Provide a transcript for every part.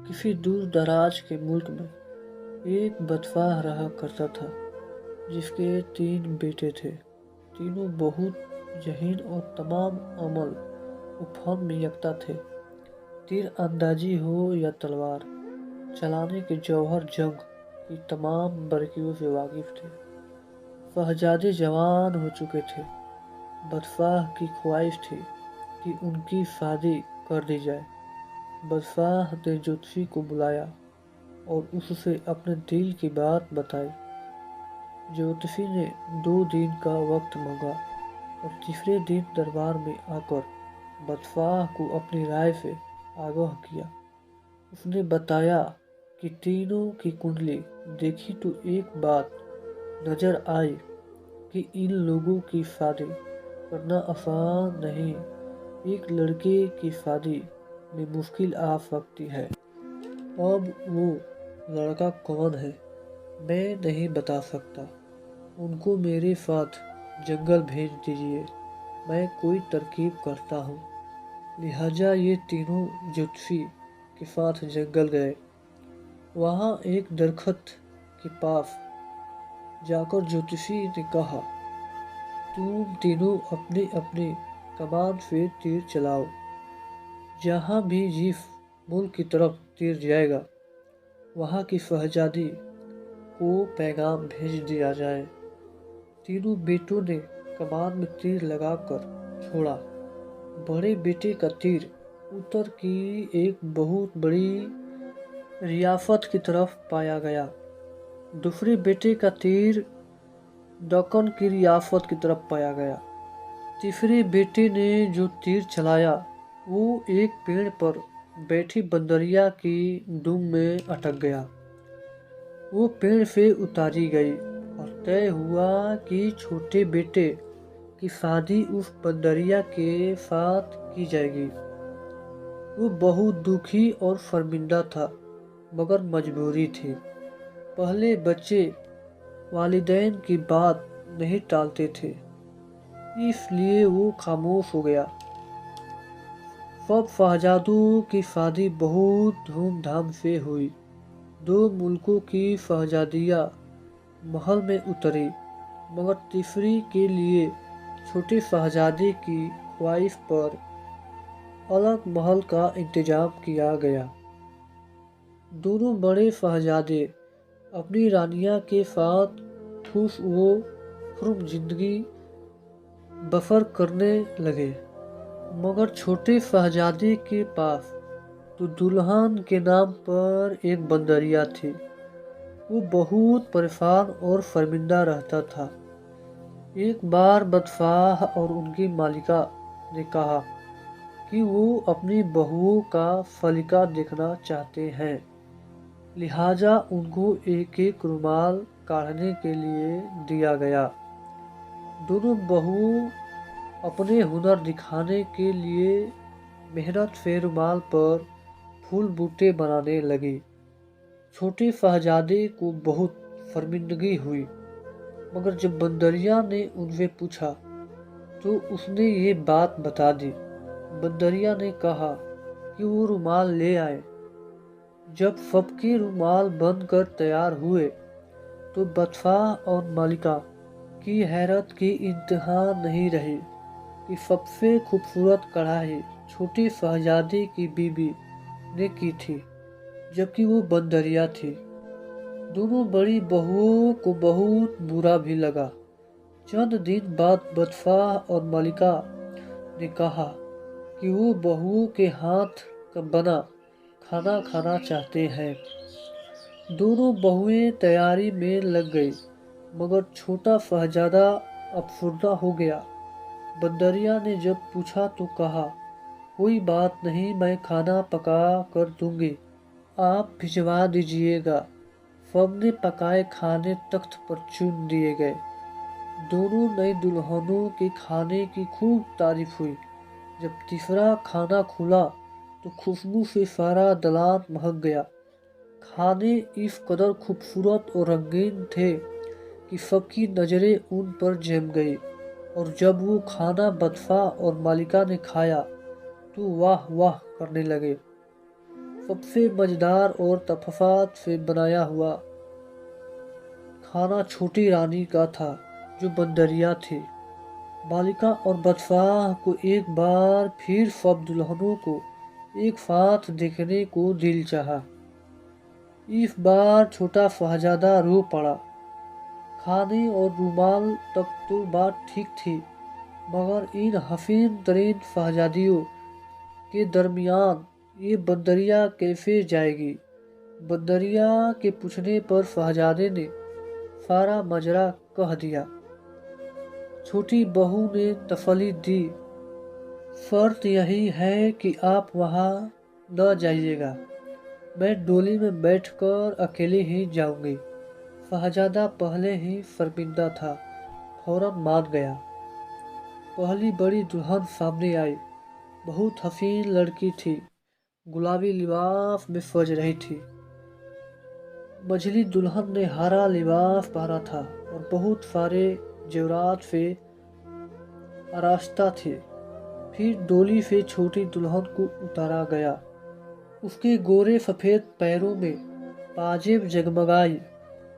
کسی دور دراز کے ملک میں ایک بدفاہ رہا کرتا تھا جس کے 3 بیٹے تھے۔ تینوں بہت ذہین اور تمام عمل و فن میں یکتا تھے۔ تیر اندازی ہو یا تلوار چلانے کے جوہر جنگ کی تمام باریکیوں سے واقف تھے۔ شہزادے جوان ہو چکے تھے۔ بدفاہ کی خواہش تھی کہ ان کی شادی کر دی جائے۔ بدفاہ نے جوتشی کو بلایا اور اس سے اپنے دل کی بات بتائی۔ جوتشی نے 2 دن کا وقت مانگا اور تیسرے دن دربار میں آ کر بدفاہ کو اپنی رائے سے آگاہ کیا۔ اس نے بتایا کہ تینوں کی کنڈلی دیکھی تو ایک بات نظر آئی کہ ان لوگوں کی شادی کرنا آسان نہیں۔ ایک لڑکے کی شادی میں مشکل آ سکتی ہے۔ اب وہ لڑکا کون ہے میں نہیں بتا سکتا۔ ان کو میرے ساتھ جنگل بھیج دیجیے، میں کوئی ترکیب کرتا ہوں۔ لہٰذا یہ تینوں جوتشی کے ساتھ جنگل گئے۔ وہاں ایک درخت کے پاس جا کر جوتشی نے کہا، تم تینوں اپنی اپنی کمان سے تیر چلاؤ۔ جہاں بھی جس ملک کی طرف تیر جائے گا وہاں کی شہزادی کو پیغام بھیج دیا جائے۔ تینوں بیٹوں نے کمان میں تیر لگا کر چھوڑا۔ بڑے بیٹے کا تیر اتر کی ایک بہت بڑی ریاست کی طرف پایا گیا۔ دوسرے بیٹے کا تیر دکن کی ریاست کی طرف پایا گیا۔ تیسرے بیٹے نے جو تیر چلایا وہ ایک پیڑ پر بیٹھی بندریا کی دم میں اٹک گیا۔ وہ پیڑ سے اتاری گئی اور طے ہوا کہ چھوٹے بیٹے کی شادی اس بندریا کے ساتھ کی جائے گی۔ وہ بہت دکھی اور شرمندہ تھا مگر مجبوری تھی۔ پہلے بچے والدین کی بات نہیں ٹالتے تھے، اس لیے وہ خاموش ہو گیا۔ سب شہزادوں کی شادی بہت دھوم دھام سے ہوئی۔ 2 ملکوں کی شہزادیاں محل میں اتری مگر تیسری کے لیے چھوٹے شہزادے کی خواہش پر الگ محل کا انتظام کیا گیا۔ دونوں بڑے شہزادے اپنی رانیاں کے ساتھ خوش و خرم زندگی بسر کرنے لگے، مگر چھوٹے شہزادے کے پاس تو دلہن کے نام پر ایک بندریا تھی۔ وہ بہت پریشان اور شرمندہ رہتا تھا۔ ایک بار بدفاہ اور ان کی مالکہ نے کہا کہ وہ اپنی بہوؤں کا سلیقہ دیکھنا چاہتے ہیں، لہٰذا ان کو ایک ایک رومال کاڑھنے کے لیے دیا گیا۔ دونوں بہوؤں اپنے ہنر دکھانے کے لیے محنت سے رومال پر پھول بوٹے بنانے لگی۔ چھوٹے شہزادے کو بہت شرمندگی ہوئی، مگر جب بندریا نے ان سے پوچھا تو اس نے یہ بات بتا دی۔ بندریا نے کہا کہ وہ رومال لے آئے۔ جب سب کے رومال بن کر تیار ہوئے تو بدفاہ اور ملکہ کی حیرت کی انتہا نہیں رہی کہ سب سے خوبصورت کڑھائی چھوٹے شہزادے کی بیوی نے کی تھی، جبکہ وہ بندریا تھی۔ دونوں بڑی بہوؤں کو بہت برا بھی لگا۔ چند دن بعد بدفاہ اور ملکہ نے کہا کہ وہ بہوؤں کے ہاتھ کا بنا کھانا کھانا چاہتے ہیں۔ دونوں بہوئیں تیاری میں لگ گئیں، مگر چھوٹا شہزادہ افسردہ ہو گیا۔ بندریا نے جب پوچھا تو کہا، کوئی بات نہیں، میں کھانا پکا کر دوں گی، آپ بھجوا دیجیے گا۔ سب نے پکائے کھانے تخت پر چن دیے گئے۔ دونوں نئی دلہنوں کے کھانے کی خوب تعریف ہوئی۔ جب تیسرا کھانا کھلا تو خوشبو سے سارا دالان مہک گیا۔ کھانے اس قدر خوبصورت اور رنگین تھے کہ سب کی نظریں ان پر جم گئی، اور جب وہ کھانا بدفاہ اور ملکہ نے کھایا تو واہ واہ کرنے لگے۔ सबसे मजेदार और तफाफत से बनाया हुआ खाना छोटी रानी का था, जो बंदरिया थी। बालिका और बदशाह को एक बार फिर सब दुल्हनों को एक साथ देखने को दिल चाहा। इस बार छोटा शहजादा रो पड़ा। खाने और रुमाल तक तो बात ठीक थी, मगर इन हसीन तरीन शहजादियों के दरमियान ये बंदरिया कैसे जाएगी? बंदरिया के पूछने पर शहजादे ने सारा माजरा कह दिया। छोटी बहू ने तसल्ली दी, शर्त यही है कि आप वहाँ न जाइएगा, मैं डोली में बैठकर अकेले ही जाऊंगी। शहजादा पहले ही शर्मिंदा था, फौरन मान गया। पहली बड़ी दुल्हन सामने आई। बहुत हसीन लड़की थी, गुलाबी लिबास में सज रही थी। मझली दुल्हन ने हरा लिबास पहना था और बहुत सारे जेवरात से आरास्ता थे। फिर डोली से छोटी दुल्हन को उतारा गया। उसके गोरे सफेद पैरों में पाजेब जगमगाई,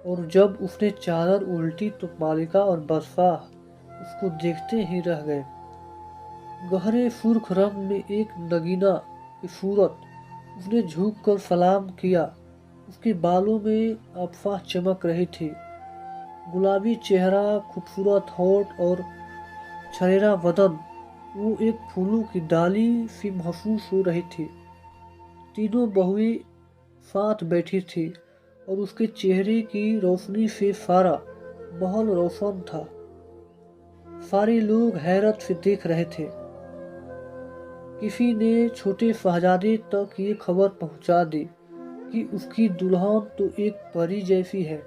और जब उसने चादर उल्टी तो बालिका और बदशाह उसको देखते ही रह गए। गहरे सुर्ख रंग में एक नगीना की सूरत, उसने झुककर सलाम किया। उसके बालों में अफवाह चमक रही थी। गुलाबी चेहरा, खूबसूरत होठ और छरेरा बदन, वो एक फूलों की डाली सी महसूस हो रही थी। तीनों बहुएं साथ बैठी थी और उसके चेहरे की रोशनी से सारा महल रोशन था। सारे लोग हैरत से देख रहे थे। किसी ने छोटे शहजादे तक ये खबर पहुंचा दी कि उसकी दुल्हन तो एक परी जैसी है।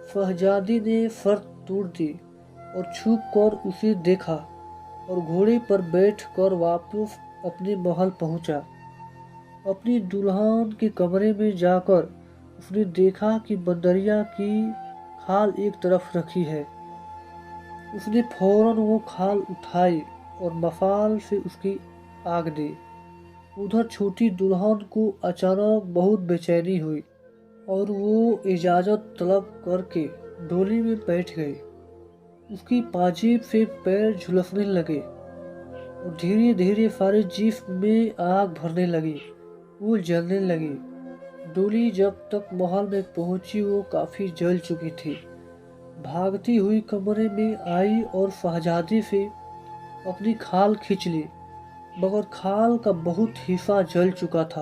शहजादी ने शर्त तोड़ दी और छुप कर उसे देखा और घोड़े पर बैठकर वापस अपने महल पहुंचा। अपनी दुल्हन के कमरे में जाकर उसने देखा कि बंदरिया की खाल एक तरफ रखी है। उसने फौरन वो खाल उठाई और मसाल से उसकी आग दी। उधर छोटी दुल्हन को अचानक बहुत बेचैनी हुई और वो इजाज़त तलब करके डोली में बैठ गई। उसकी पाजेब से पैर झुलसने लगे और धीरे धीरे सारे जिस्म में आग भरने लगी। वो जलने लगी। डोली जब तक महल में पहुंची वो काफी जल चुकी थी। भागती हुई कमरे में आई और शहजादी से अपनी खाल खींच ली, मगर खाल का बहुत हिस्सा जल चुका था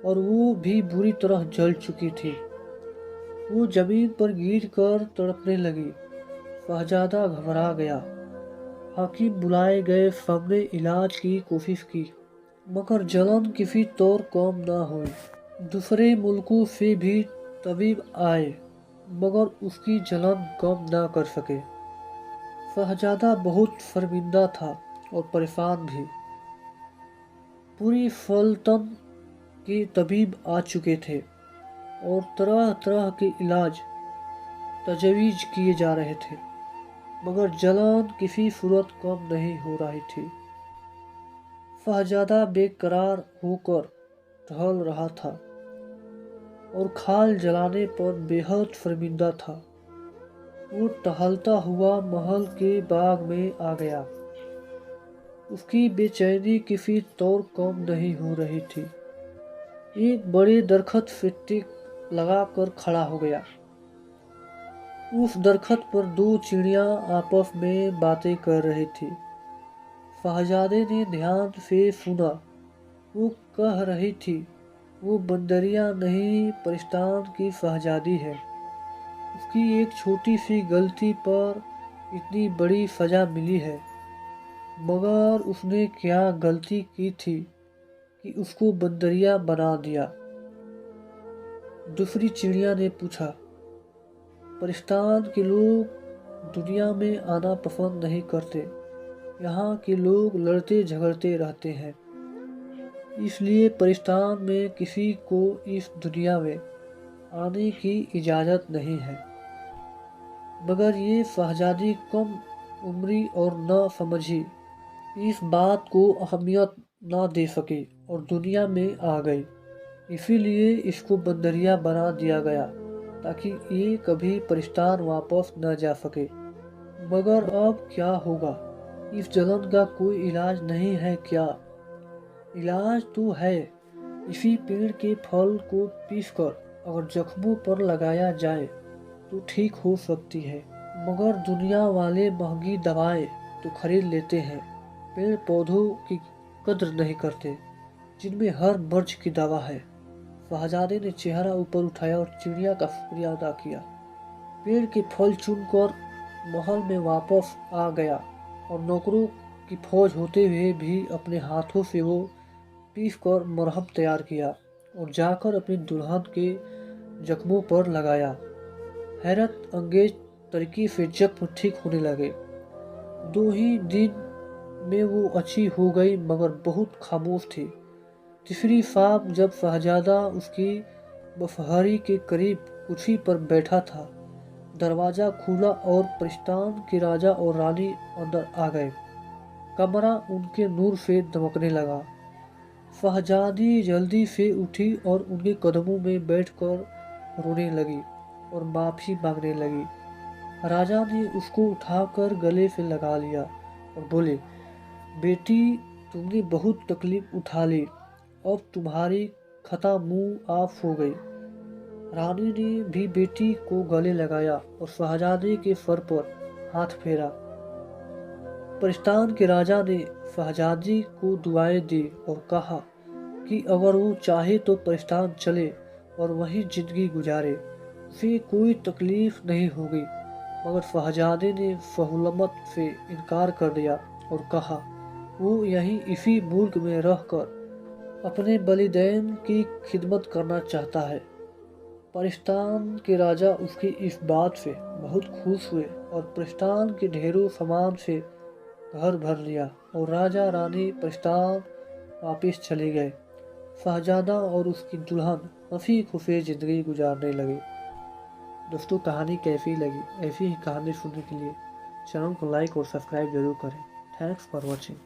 और वो भी बुरी तरह जल चुकी थी। वो जमीन पर गिरकर तड़पने लगी। शहजादा घबरा गया। हकीम बुलाए गए, सबने इलाज की कोशिश की, मगर जलन किसी तौर कम न हुई। दूसरे मुल्कों से भी तबीब आए, मगर उसकी जलन कम न कर सके। शहजादा बहुत शर्मिंदा था और परेशान भी। पूरी सल्तनत के तबीब आ चुके थे और तरह तरह के इलाज तजवीज़ किए जा रहे थे, मगर जलन किसी सूरत कम नहीं हो रही थी। शहजादा बेकरार होकर टहल रहा था और खाल जलाने पर बेहद शर्मिंदा था। वो टहलता हुआ महल के बाग में आ गया। उसकी बेचैनी किसी तौर कम नहीं हो रही थी। एक बड़े दरख्त से टिक लगाकर खड़ा हो गया। उस दरख्त पर दो चिड़ियां आपस में बातें कर रही थी। शहजादे ने ध्यान से सुना। वो कह रही थी, वो बंदरिया नहीं, परिस्तान की शहजादी है। उसकी एक छोटी सी गलती पर इतनी बड़ी सजा मिली है, मगर उसने क्या गलती की थी कि उसको बंदरिया बना दिया? दूसरी चिड़िया ने पूछा। परिस्तान के लोग दुनिया में आना पसंद नहीं करते। यहाँ के लोग लड़ते झगड़ते रहते हैं, इसलिए परिस्तान में किसी को इस दुनिया में आने की इजाज़त नहीं है। मगर ये शहजादी कम उम्री और न समझी, इस बात को अहमियत न दे सकी और दुनिया में आ गई। इसीलिए इसको बंदरिया बना दिया गया ताकि ये कभी परिस्तान वापस न जा सके। मगर अब क्या होगा? इस जलन का कोई इलाज नहीं है क्या? इलाज तो है। इसी पेड़ के फल को पीसकर अगर जख्मों पर लगाया जाए तो ठीक हो सकती है। मगर दुनिया वाले महंगी दवाएं तो खरीद लेते हैं, पेड़ पौधों की कद्र नहीं करते जिनमें हर मर्ज की दवा है। शहजादे ने चेहरा ऊपर उठाया और चिड़िया का शुक्रिया अदा किया। पेड़ के फल चुनकर महल में वापस आ गया और नौकरों की फौज होते हुए भी अपने हाथों से वो पीस कर मरहम तैयार किया और जाकर अपनी दुल्हन के जख्मों पर लगाया। हैरत अंगेज तरीके से जख्म ठीक होने लगे। 2 ही दिन में वो अच्छी हो गई, मगर बहुत खामोश थी। तीसरी शाम जब शहजादा उसकी बसहरी के करीब कुर्सी पर बैठा था, दरवाजा खुला और परिस्तान के राजा और रानी अंदर आ गए। कमरा उनके नूर से दमकने लगा। शहजादी जल्दी से उठी और उनके कदमों में बैठकर रोने लगी और माफी मांगने लगी। राजा ने उसको उठाकर गले से लगा लिया और बोले, बेटी, तुमने बहुत तकलीफ उठा ली, अब तुम्हारी खता मुंह आफ हो गई। रानी ने भी बेटी को गले लगाया और शहजादे के सर पर हाथ फेरा। परिस्तान के राजा ने शहजादी को दुआएं दी और कहा कि अगर वो चाहे तो परिस्तान चले और वहीं जिंदगी गुजारे, उसे कोई तकलीफ नहीं होगी। मगर शहजादे ने सहूलमत से इनकार कर दिया और कहा वो यहीं इसी मुल्क में रहकर अपने बलिदैन की खिदमत करना चाहता है। परिस्तान के राजा उसकी इस बात से बहुत खुश हुए और परिस्तान के ढेरों सामान से घर भर लिया और राजा रानी परिस्तान वापस चले गए। शहजादा और उसकी दुल्हन हंसी खुशी जिंदगी गुजारने लगे। दोस्तों, कहानी कैसी लगी? ऐसी ही कहानी सुनने के लिए चैनल को लाइक और सब्सक्राइब जरूर करें। Thanks for watching.